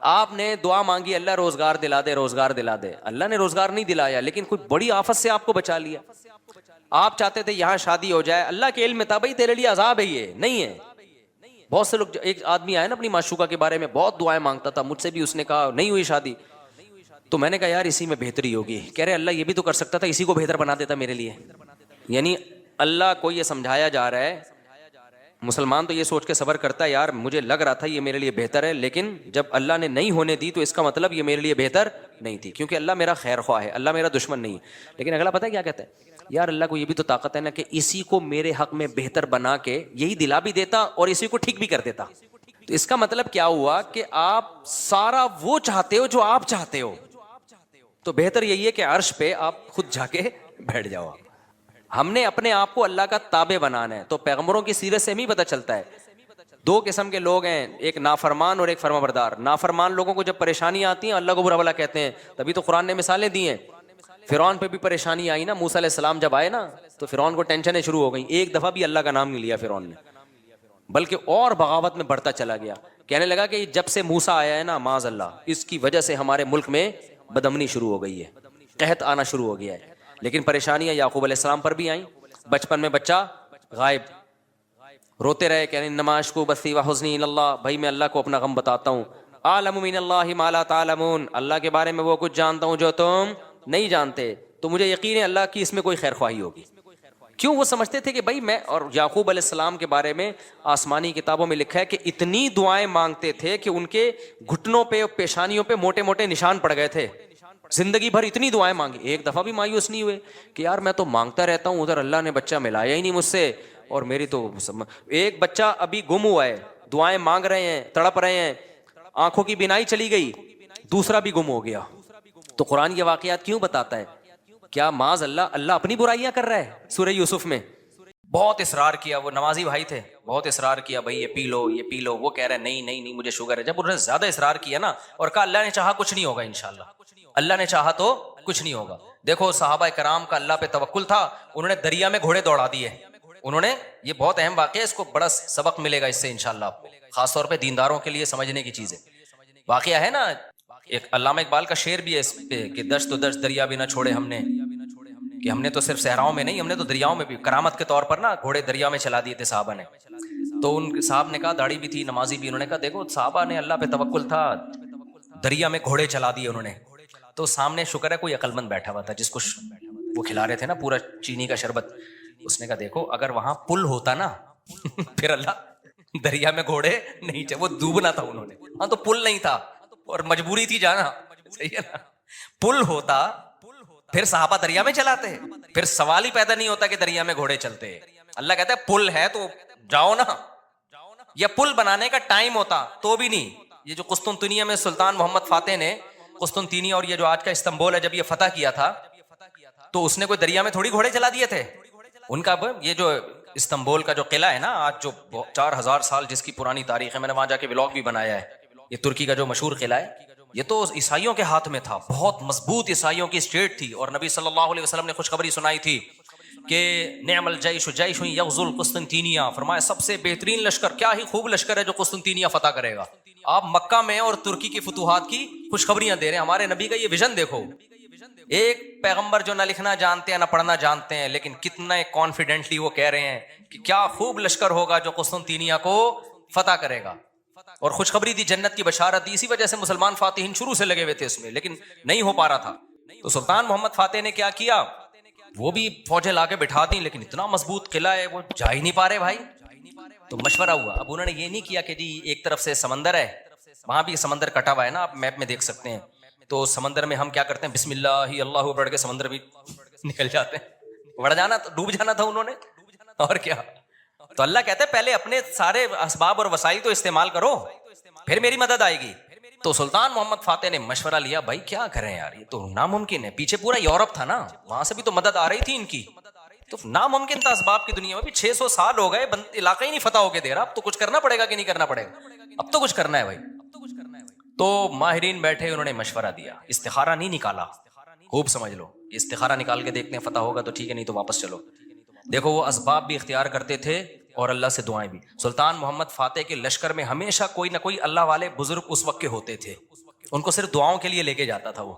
آپ نے دعا مانگی اللہ روزگار دلا دے، روزگار دلا دے، اللہ نے روزگار نہیں دلایا لیکن کوئی بڑی آفت سے آپ کو بچا لیا۔ آپ چاہتے تھے یہاں شادی ہو جائے، اللہ کے علم میں تھا بھائی تیرے لیے عذاب ہے، یہ نہیں ہے۔ بہت سے لوگ، ایک آدمی آیا نا اپنی معشوقہ کے بارے میں بہت دعائیں مانگتا تھا، مجھ سے بھی اس نے کہا نہیں ہوئی شادی، تو میں نے کہا یار اسی میں بہتری ہوگی، کہہ رہے اللہ یہ بھی تو کر سکتا تھا، اسی کو بہتر بنا دیتا میرے لیے۔ یعنی اللہ کو یہ سمجھایا جا رہا ہے، مسلمان تو یہ سوچ کے صبر کرتا ہے یار مجھے لگ رہا تھا یہ میرے لیے بہتر ہے، لیکن جب اللہ نے نہیں ہونے دی تو اس کا مطلب یہ میرے لیے بہتر نہیں تھی، کیونکہ اللہ میرا خیر خواہ ہے، اللہ میرا دشمن نہیں ہے۔ لیکن اگلا پتہ ہے کیا کہتا ہے؟ یار اللہ کو یہ بھی تو طاقت ہے نا کہ اسی کو میرے حق میں بہتر بنا کے یہی دلا بھی دیتا اور اسی کو ٹھیک بھی کر دیتا۔ تو اس کا مطلب کیا ہوا کہ آپ سارا وہ چاہتے ہو جو آپ چاہتے ہو، تو بہتر یہی ہے کہ عرش پہ آپ خود جا کے بیٹھ جاؤ۔ ہم نے اپنے آپ کو اللہ کا تابع بنانا ہے، تو پیغمبروں کی سیرت سے ہمیں پتہ چلتا ہے 2 قسم کے لوگ ہیں، ایک نافرمان اور ایک فرمانبردار۔ نافرمان لوگوں کو جب پریشانی آتی ہیں اللہ کو برا بھلا کہتے ہیں، تبھی تو قرآن نے مثالیں دی ہیں۔ فرعون پہ بھی پریشانی آئی نا، موسیٰ علیہ السلام جب آئے نا تو فرعون کو ٹینشنیں شروع ہو گئیں، ایک دفعہ بھی اللہ کا نام نہیں لیا فرعون نے، بلکہ اور بغاوت میں بڑھتا چلا گیا، کہنے لگا کہ جب سے موسیٰ آیا ہے نا معاذ اللہ اس کی وجہ سے ہمارے ملک میں بدامنی شروع ہو گئی ہے، قحط آنا شروع ہو گیا ہے۔ لیکن پریشانیاں یعقوب علیہ السلام پر بھی آئیں، بچپن میں بچہ غائب، روتے رہے کہ انما اشکو بثی وحزنی الی اللہ، بھائی میں اللہ کو اپنا غم بتاتا ہوں، اعلم من اللہ ما لا تعلمون، اللہ کے بارے میں وہ کچھ جانتا ہوں جو تم نہیں جانتے، تو مجھے یقین ہے اللہ کی اس میں کوئی خیر خواہی ہوگی۔ کیوں؟ وہ سمجھتے تھے کہ بھائی میں، اور یعقوب علیہ السلام کے بارے میں آسمانی کتابوں میں لکھا ہے کہ اتنی دعائیں مانگتے تھے کہ ان کے گھٹنوں پہ پیشانیوں پہ موٹے موٹے نشان پڑ گئے تھے، زندگی بھر اتنی دعائیں مانگی، ایک دفعہ بھی مایوس نہیں ہوئے کہ یار میں تو مانگتا رہتا ہوں ادھر اللہ نے بچہ ملایا ہی نہیں مجھ سے، اور میری تو ایک بچہ ابھی گم ہوا ہے، دعائیں مانگ رہے ہیں، تڑپ رہے ہیں، آنکھوں کی بینائی چلی گئی، دوسرا بھی گم ہو گیا۔ تو قرآن یہ واقعات کیوں بتاتا ہے؟ کیا معاذ اللہ اللہ اپنی برائیاں کر رہا ہے؟ سورہ یوسف میں بہت اصرار کیا، وہ نمازی بھائی تھے، بہت اصرار کیا بھائی یہ پی لو یہ پی لو، وہ کہہ رہے نہیں نہیں نہیں مجھے شوگر ہے. جب انہوں نے زیادہ اصرار کیا نا اور کہا اللہ نے چاہا کچھ نہیں ہوگا انشاءاللہ، اللہ نے چاہا تو کچھ نہیں ہوگا. دیکھو صحابہ کرام کا اللہ پہ توکل تھا، انہوں نے دریا میں گھوڑے دوڑا دیے. انہوں نے، یہ بہت اہم واقعہ ہے، اس کو بڑا سبق ملے گا اس سے انشاءاللہ آپ کو، خاص طور پہ دینداروں کے لیے سمجھنے کی چیز ہے. واقعہ ہے نا، ایک علامہ اقبال کا شعر بھی ہے اس پہ کہ دشت و دشت دریا بھی نہ چھوڑے ہم نے، کہ ہم نے تو صرف صحراؤں میں نہیں، ہم نے تو دریاؤں میں بھی کرامت کے طور پر نا گھوڑے دریا میں چلا دیے تھے صحابہ نے. تو ان صاحب نے کہا، داڑھی بھی تھی نمازی بھی، انہوں نے کہا دیکھو صحابہ نے اللہ پہ توکل تھا، دریا میں گھوڑے چلا دیے انہوں نے. تو سامنے شکر ہے کوئی عقل مند بیٹھا ہوا تھا جس کو وہ کھلا رہے تھے نا پورا چینی کا شربت. اس نے کہا دیکھو اگر وہاں پل ہوتا نا پھر اللہ دریا میں گھوڑے نہیں چاہے، وہ ڈوبنا تھا انہوں نے، ہاں تو پل نہیں تھا اور مجبوری تھی جانا، صحیح ہے نا. پل ہوتا پھر صحابہ دریا میں چلاتے، پھر سوال ہی پیدا نہیں ہوتا کہ دریا میں گھوڑے چلتے. اللہ کہتا ہے پل ہے تو جاؤ نا. یا پل بنانے کا ٹائم ہوتا تو بھی نہیں. یہ جو قسطنطنیہ میں سلطان محمد فاتح نے قسطنطنیہ اور یہ جو آج کا استنبول ہے جب یہ فتح کیا تھا تو اس نے کوئی دریا میں تھوڑی گھوڑے چلا دیے تھے. ان کا یہ جو استنبول کا جو قلعہ ہے نا آج جو 4000 سال جس کی پرانی تاریخ ہے، میں نے وہاں جا کے ولاگ بھی بنایا ہے، یہ ترکی کا جو مشہور قلعہ ہے، یہ تو عیسائیوں کے ہاتھ میں تھا، بہت مضبوط عیسائیوں کی اسٹیٹ تھی. اور نبی صلی اللہ علیہ وسلم نے خوشخبری سنائی تھی کہ نعم الجیش جیش یغزو القسطنطینیہ، فرمایا سب سے بہترین لشکر، کیا ہی خوب لشکر ہے جو قسطنطینیہ فتح کرے گا. آپ مکہ میں اور ترکی کی فتوحات کی خوشخبریاں دے رہے ہیں. ہمارے نبی کا یہ ویژن دیکھو، ایک پیغمبر جو نہ لکھنا جانتے ہیں نہ پڑھنا جانتے ہیں، لیکن کتنا کانفیڈنٹلی وہ کہہ رہے ہیں کہ کیا خوب لشکر ہوگا جو قسطنطینیہ کو فتح کرے گا. اور خوشخبری دی، جنت کی بشارت دی. اسی وجہ سے مسلمان فاتحین شروع سے لگے ہوئے تھے اس میں، لیکن نہیں ہو پا رہا تھا. تو سلطان محمد فاتح نے کیا کیا، وہ بھی فوجیں لا کے بٹھا دیں، لیکن اتنا مضبوط قلعہ ہے وہ جا ہی نہیں پا رہے بھائی. تو مشورہ ہوا. اب انہوں نے یہ نہیں کیا کہ جی ایک طرف سے سمندر ہے، وہاں بھی سمندر کٹا ہوا ہے نا، آپ میپ میں دیکھ سکتے ہیں. تو سمندر میں ہم کیا کرتے ہیں، بسم اللہ ہی اللہ پڑھ کے سمندر بھی نکل جاتے ہیں. بڑھ جانا، ڈوب جانا تھا انہوں نے، اور کیا. تو اللہ کہتا ہے پہلے اپنے سارے اسباب اور وسائل تو استعمال کرو، پھر میری مدد آئے گی. تو سلطان محمد فاتح نے مشورہ لیا، بھائی کیا کریں یار، یہ تو ناممکن ہے. پیچھے پورا یورپ تھا نا، وہاں سے بھی تو مدد آ رہی تھی ان کی، تو ناممکن تھا اسباب کی دنیا میں بھی. 600 سال ہو گئے، علاقہ ہی نہیں فتح ہو کے دے رہا. اب تو کچھ کرنا پڑے گا کہ نہیں کرنا پڑے گا، اب تو کچھ کرنا ہے بھائی. تو ماہرین بیٹھے، انہوں نے مشورہ دیا، استخارہ نہیں نکالا. خوب سمجھ لو، استخارہ نکال کے دیکھتے ہیں فتح ہوگا تو ٹھیک ہے، نہیں تو واپس چلو. دیکھو وہ اسباب بھی اختیار کرتے تھے اور اللہ سے دعائیں بھی. سلطان محمد فاتح کے لشکر میں ہمیشہ کوئی نہ کوئی اللہ والے بزرگ اس وقت کے ہوتے تھے، ان کو صرف دعاؤں کے لیے لے کے جاتا تھا. وہ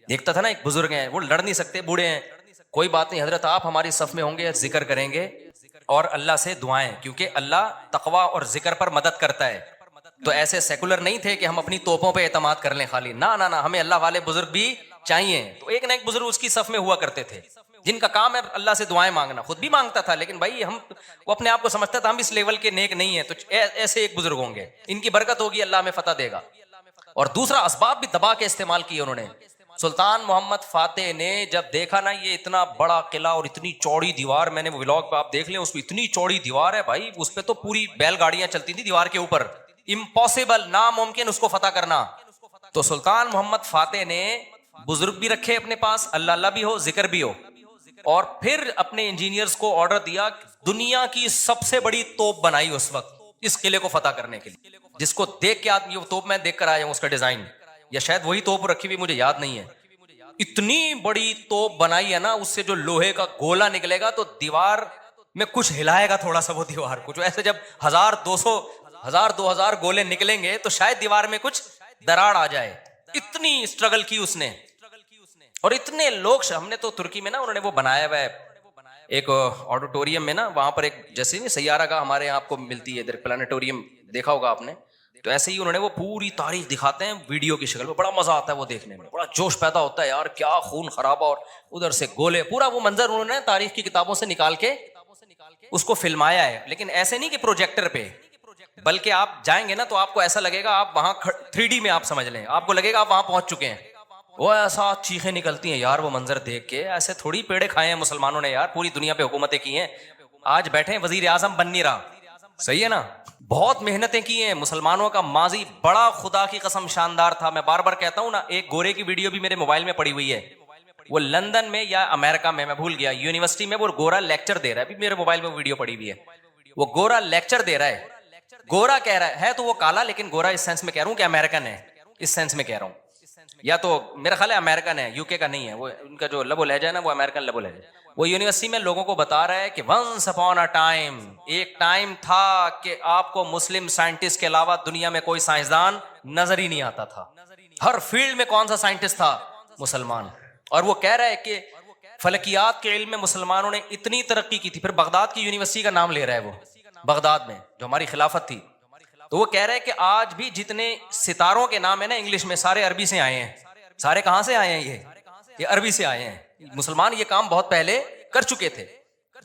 دیکھتا تھا نا ایک بزرگ ہیں، وہ لڑ نہیں سکتے، بوڑھے ہیں، کوئی بات نہیں حضرت آپ ہماری صف میں ہوں گے، ذکر کریں گے اور اللہ سے دعائیں، کیونکہ اللہ تقوی اور ذکر پر مدد کرتا ہے. تو ایسے سیکولر نہیں تھے کہ ہم اپنی توپوں پہ اعتماد کر لیں خالی، نہ نہ نہ، ہمیں اللہ والے بزرگ بھی چاہیے. تو ایک نہ ایک بزرگ اس کی صف میں ہوا کرتے تھے جن کا کام ہے اللہ سے دعائیں مانگنا. خود بھی مانگتا تھا، لیکن بھائی وہ اپنے آپ کو سمجھتا تھا ہم اس لیول کے نیک نہیں ہیں، تو ایسے ایک بزرگ ہوں گے، ان کی برکت ہوگی، اللہ ہمیں فتح دے گا. اور دوسرا اسباب بھی دبا کے استعمال کیے انہوں نے. سلطان محمد فاتح نے جب دیکھا نا یہ اتنا بڑا قلعہ اور اتنی چوڑی دیوار، میں نے وہ ولاگ پہ آپ دیکھ لیں، اس پہ اتنی چوڑی دیوار ہے بھائی، اس پہ تو پوری بیل گاڑیاں چلتی تھی دیوار کے اوپر، امپاسبل، ناممکن اس کو فتح کرنا. تو سلطان محمد فاتح نے بزرگ بھی رکھے اپنے پاس، اللہ اللہ بھی ہو، ذکر بھی ہو، اور پھر اپنے انجینئرز کو آرڈر دیا، دنیا کی سب سے بڑی توپ بنائی اس وقت اس قلعے کو فتح کرنے کے لیے، جس کو دیکھ کے یہ توپ میں دیکھ کر آیا ہوں، اس کا ڈیزائن، یا شاید وہی توپ رکھی ہوئی، مجھے یاد نہیں ہے. اتنی بڑی توپ بنائی ہے نا، اس سے جو لوہے کا گولا نکلے گا تو دیوار میں کچھ ہلائے گا تھوڑا سا، وہ دیوار کچھ ایسے جب 1000-2000 گولے نکلیں گے تو شاید دیوار میں کچھ دراڑ آ جائے. اتنی اسٹرگل کی اس نے، اور اتنے لوگ. ہم نے تو ترکی میں نا انہوں نے وہ بنایا ہوا ہے ایک آڈیٹوریم میں نا، وہاں پر ایک جیسے نہیں سیارہ کا ہمارے یہاں آپ کو ملتی ہے ادھر پلانیٹوریم، دیکھا ہوگا آپ نے، تو ایسے ہی انہوں نے وہ پوری تاریخ دکھاتے ہیں ویڈیو کی شکل میں. بڑا مزہ آتا ہے وہ دیکھنے میں، بڑا جوش پیدا ہوتا ہے یار، کیا خون خرابہ، اور ادھر سے گولے، پورا وہ منظر انہوں نے تاریخ کی کتابوں سے نکال کے اس کو فلمایا ہے. لیکن ایسے نہیں کہ پروجیکٹر پہ، بلکہ آپ جائیں گے نا تو آپ کو ایسا لگے گا آپ وہاں 3D میں آپ سمجھ لیں، آپ کو لگے گا آپ وہاں پہنچ چکے ہیں. وہ ایسا چیخیں نکلتی ہیں یار وہ منظر دیکھ کے. ایسے تھوڑی پیڑے کھائے ہیں مسلمانوں نے یار، پوری دنیا پہ حکومتیں کی ہیں، آج بیٹھے ہیں وزیر اعظم بن نہیں رہا، صحیح ہے نا. بہت محنتیں کی ہیں مسلمانوں کا ماضی بڑا خدا کی قسم شاندار تھا. میں بار بار کہتا ہوں نا، ایک گورے کی ویڈیو بھی میرے موبائل میں پڑی ہوئی ہے، وہ لندن میں یا امریکہ میں بھول گیا، یونیورسٹی میں وہ گورا لیکچر دے رہا ہے، ابھی میرے موبائل میں ویڈیو پڑی ہوئی ہے، وہ گورا لیکچر دے رہا ہے، گورا کہہ رہا ہے تو وہ کالا، لیکن گورا اس سینس میں کہہ رہا ہوں کہ امریکن ہے، اس سینس میں کہہ رہا ہوں، یا تو میرا خیال ہے امریکن ہے، یو کے کا نہیں ہے، وہ ان کا جو لب و لہجہ ہے نا وہ امریکن لب و لہجہ ہے۔ وہ یونیورسٹی میں لوگوں کو بتا رہا ہے کہ ونس اپون اے ٹائم، ایک ٹائم تھا کہ آپ کو مسلم سائنٹسٹ کے علاوہ دنیا میں کوئی سائنسدان نظر ہی نہیں آتا تھا، ہر فیلڈ میں کون سا سائنٹسٹ تھا؟ مسلمان۔ اور وہ کہہ رہا ہے کہ فلکیات کے علم میں مسلمانوں نے اتنی ترقی کی تھی، پھر بغداد کی یونیورسٹی کا نام لے رہا ہے وہ، بغداد میں جو ہماری خلافت تھی، تو وہ کہہ رہے ہیں کہ آج بھی جتنے ستاروں کے نام ہیں نا انگلش میں، سارے عربی سے آئے ہیں۔ سارے کہاں سے آئے ہیں؟ یہ عربی سے آئے ہیں۔ مسلمان یہ کام بہت پہلے کر چکے تھے،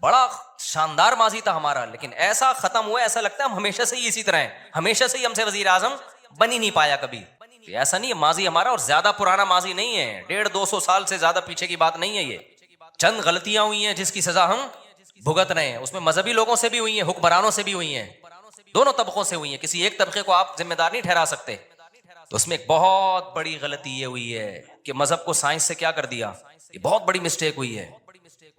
بڑا شاندار ماضی تھا ہمارا، لیکن ایسا ختم ہوا، ایسا لگتا ہے ہم ہمیشہ سے ہی اسی طرح ہیں، ہمیشہ سے ہی ہم سے وزیر اعظم بن ہی نہیں پایا کبھی۔ ایسا نہیں ہے، ماضی ہمارا اور زیادہ پرانا ماضی نہیں ہے، 150-200 سال سے زیادہ پیچھے کی بات نہیں ہے، یہ چند غلطیاں ہوئی ہیں جس کی سزا ہم بھگت رہے ہیں، اس میں مذہبی لوگوں سے بھی ہوئی ہیں، حکمرانوں سے بھی ہوئی ہیں، دونوں طبقوں سے ہوئی ہیں، کسی ایک طبقے کو آپ ذمہ دار نہیں ٹھہرا سکتے۔ تو اس میں ایک بہت بڑی غلطی یہ ہوئی ہے کہ مذہب کو سائنس سے کیا کر دیا، یہ بہت بڑی مسٹیک ہوئی ہے۔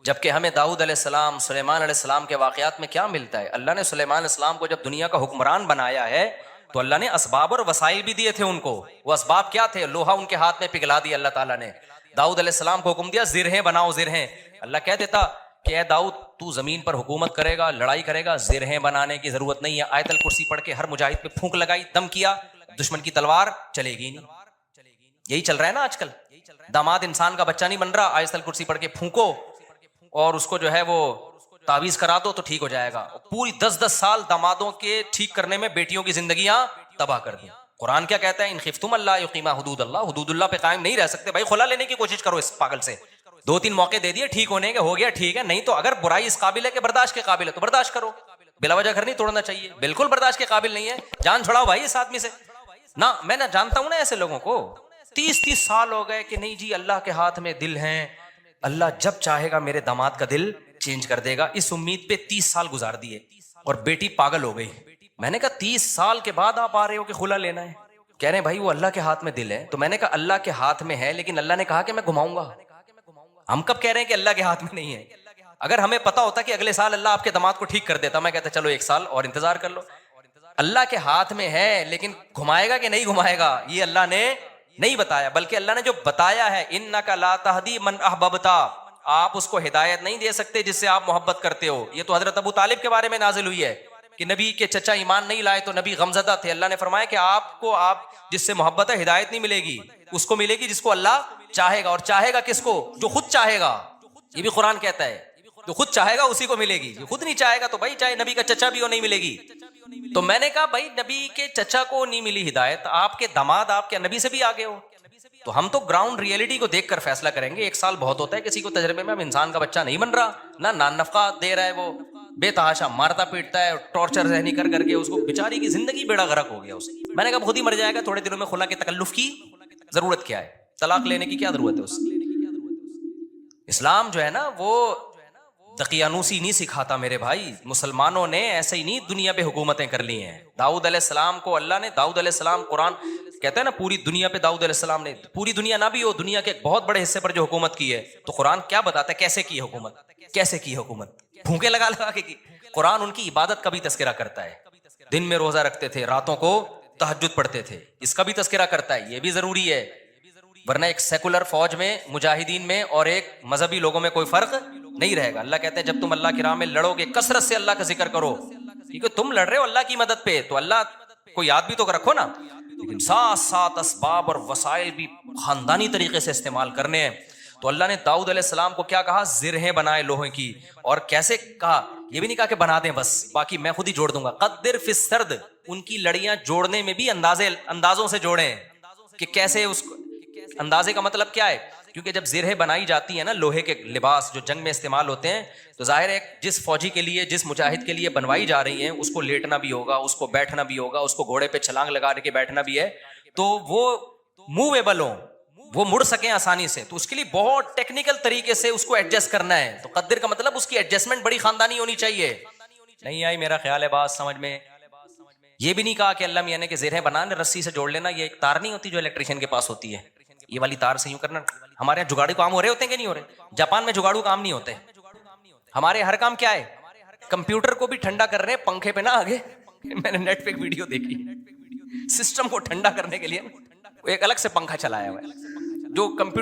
جبکہ ہمیں داؤد علیہ السلام، سلیمان علیہ السلام کے واقعات میں کیا ملتا ہے؟ اللہ نے سلیمان علیہ السلام کو جب دنیا کا حکمران بنایا ہے تو اللہ نے اسباب اور وسائل بھی دیے تھے ان کو۔ وہ اسباب کیا تھے؟ لوہا ان کے ہاتھ میں پگھلا دیا اللہ تعالیٰ نے۔ داؤد علیہ السلام کو حکم دیا زرہیں بناؤ، زرہیں۔ اللہ کہہ دیتا کہ اے داؤد تو زمین پر حکومت کرے گا، لڑائی کرے گا، زرہیں بنانے کی ضرورت نہیں ہے۔ آیت الکرسی پڑھ کے ہر مجاہد پہ پھونک لگائی، دم کیا، دشمن کی تلوار چلے گی نہیں۔ یہی چل رہا ہے نا آج کل، داماد انسان کا بچہ نہیں بن رہا، آیت الکرسی پڑھ کے پھونکو اور اس کو جو ہے وہ تعویذ کرا دو تو ٹھیک ہو جائے گا۔ پوری 10-10 سال دامادوں کے ٹھیک کرنے میں بیٹیوں کی زندگیاں تباہ کر دیں۔ قرآن کیا کہتا ہے؟ ان خفتم اللہ یقیما حدود اللہ، حدود اللہ پہ قائم نہیں رہ سکتے بھائی، خلا لینے کی کوشش کرو اس پاگل سے۔ 2-3 موقع دے دیے ٹھیک ہونے کے، ہو گیا ٹھیک ہے، نہیں تو اگر برائی اس قابل ہے کہ برداشت کے قابل ہے تو برداشت کرو، بلا وجہ گھر نہیں توڑنا چاہیے، بالکل برداشت کے قابل نہیں ہے جان چھڑاؤ بھائی اس آدمی سے نہ۔ میں نہ جانتا ہوں نا ایسے لوگوں کو، 30 سال ہو گئے کہ نہیں جی اللہ کے ہاتھ میں دل ہیں، اللہ جب چاہے گا میرے داماد کا دل چینج کر دے گا، اس امید پہ 30 سال گزار دیے اور بیٹی پاگل ہو گئی۔ میں نے کہا 30 سال کے بعد آپ آ رہے ہو کہ خلا لینا ہے؟ کہہ رہے ہیں بھائی وہ اللہ کے ہاتھ میں دل ہے، تو میں نے کہا اللہ کے ہاتھ میں ہے لیکن اللہ نے کہا کہ میں گھماؤں گا۔ ہم کب کہہ رہے ہیں کہ اللہ کے ہاتھ میں نہیں ہے؟ اگر ہمیں پتا ہوتا کہ اگلے سال اللہ آپ کے داماد کو ٹھیک کر دیتا، میں کہتا چلو 1 سال اور انتظار کر لو۔ اللہ کے ہاتھ میں ہے لیکن گھمائے گا کہ نہیں گھمائے گا یہ اللہ نے نہیں بتایا، بلکہ اللہ نے جو بتایا ہے انک لا تہدی من احببت، آپ اس کو ہدایت نہیں دے سکتے جس سے آپ محبت کرتے ہو۔ یہ تو حضرت ابو طالب کے بارے میں نازل ہوئی ہے کہ نبی کے چچا ایمان نہیں لائے تو نبی غمزدہ تھے، اللہ نے فرمایا کہ آپ کو آپ جس سے محبت ہے ہدایت نہیں ملے گی، اس کو ملے گی جس کو اللہ چاہے گا، اور چاہے گا کس کو؟ جو خود چاہے گا۔ یہ بھی قرآن کہتا ہے جو خود چاہے گا اسی کو ملے گی، جو خود نہیں چاہے گا تو بھائی چاہے نبی کا چچا بھی ہو نہیں ملے گی۔ تو میں نے کہا بھائی نبی کے چچا کو نہیں ملی ہدایت، آپ کے داماد آپ کے نبی سے بھی آگے ہو، تو ہم تو گراؤنڈ ریئلٹی کو دیکھ کر فیصلہ کریں گے۔ 1 سال بہت ہوتا ہے کسی کو تجربے میں، اب انسان کا بچہ نہیں بن رہا، نہ نان نفقہ دے رہا ہے، وہ بے تحاشا مارتا پیٹتا ہے، ٹارچر ذہنی کر کر کے اس کو بیچاری کی زندگی بیڑا غرق ہو گیا اس۔ میں نے کہا خود ہی مر جائے گا، تھوڑے دنوں میں خلا کے تکلف کی ضرورت کیا ہے؟ طلاق لینے کی کیا ضرورت ہے اس؟ اسلام جو ہے نا وہ دقیانوسی نہیں سکھاتا میرے بھائی، مسلمانوں نے ایسے ہی نہیں دنیا پہ حکومتیں کر لی ہیں۔ داؤد علیہ السلام کو اللہ نے، داؤد علیہ السلام قرآن کہتا ہے نا پوری دنیا پہ داؤد علیہ السلام نے، پوری دنیا نہ بھی ہو، دنیا کے ایک بہت بڑے حصے پر جو حکومت کی ہے، تو قرآن کیا بتاتا ہے کیسے کی حکومت؟ کیسے کی حکومت؟ پھونکے لگا لگا کے کی۔ قرآن ان کی عبادت کا بھی تذکرہ کرتا ہے، دن میں روزہ رکھتے تھے، راتوں کو تہجد پڑھتے تھے، اس کا بھی تذکرہ کرتا ہے، یہ بھی ضروری ہے، ورنہ ایک سیکولر فوج میں مجاہدین میں اور ایک مذہبی لوگوں میں کوئی فرق نہیں رہے گا۔ اللہ کہتے ہیں جب تم اللہ کی راہ میں لڑو گے کثرت سے اللہ کا ذکر کرو، کیونکہ تم لڑ رہے ہو اللہ کی مدد پہ، تو اللہ کو یاد بھی تو رکھو نا، لیکن ساتھ ساتھ اسباب اور وسائل بھی خاندانی طریقے سے استعمال کرنے ہیں۔ تو اللہ نے داؤد علیہ السلام کو کیا کہا؟ زرہیں بنائے لوہے کی، اور کیسے کہا؟ یہ بھی نہیں کہا کہ بنا دیں بس باقی میں خود ہی جوڑ دوں گا، قدر فی السرد، ان کی لڑیاں جوڑنے میں بھی اندازوں سے جوڑیں کہ کیسے اس کو، اندازے کا مطلب کیا ہے؟ کیونکہ جب زرہیں بنائی جاتی ہیں نا لوہے کے لباس جو جنگ میں استعمال ہوتے ہیں، تو ظاہر ہے جس فوجی کے لیے، جس مجاہد کے لیے بنوائی جا رہی ہیں اس کو لیٹنا بھی ہوگا، اس کو بیٹھنا بھی ہوگا، اس کو گھوڑے پہ چھلانگ لگا کے بیٹھنا بھی ہے، تو وہ موویبل ہوں، وہ مڑ سکیں آسانی سے، تو اس کے لیے بہت ٹیکنیکل طریقے سے اس کو ایڈجسٹ کرنا ہے۔ تو قدر کا مطلب اس کی ایڈجسٹمنٹ بڑی خاندانی ہونی چاہیے۔ نہیں آئی میرا خیال ہے بات سمجھ میں؟ یہ بھی نہیں کہا کہ اللہ میاں نے کہ زرہیں بنانے رسی سے جوڑ لینا، یہ ایک تار نہیں ہوتی جو الیکٹریشین کے پاس ہوتی ہے، یہ والی تار سے یوں کرنا. ہمارے یہاں جگاڑو کام ہو رہے ہوتے ہیں کہ نہیں ہو رہے؟ جاپان میں جگاڑو کام نہیں ہوتے. ہمارے ہر کام کیا ہے؟ کمپیوٹر کو بھی ٹھنڈا کر رہے ہیں پنکھے پہ نا آگے. میں نے نیٹ پہ ایک ویڈیو دیکھی, سسٹم کو ٹھنڈا کرنے کے لیے ایک الگ سے پنکھا چلایا ہوا ہے جو کمپیوٹر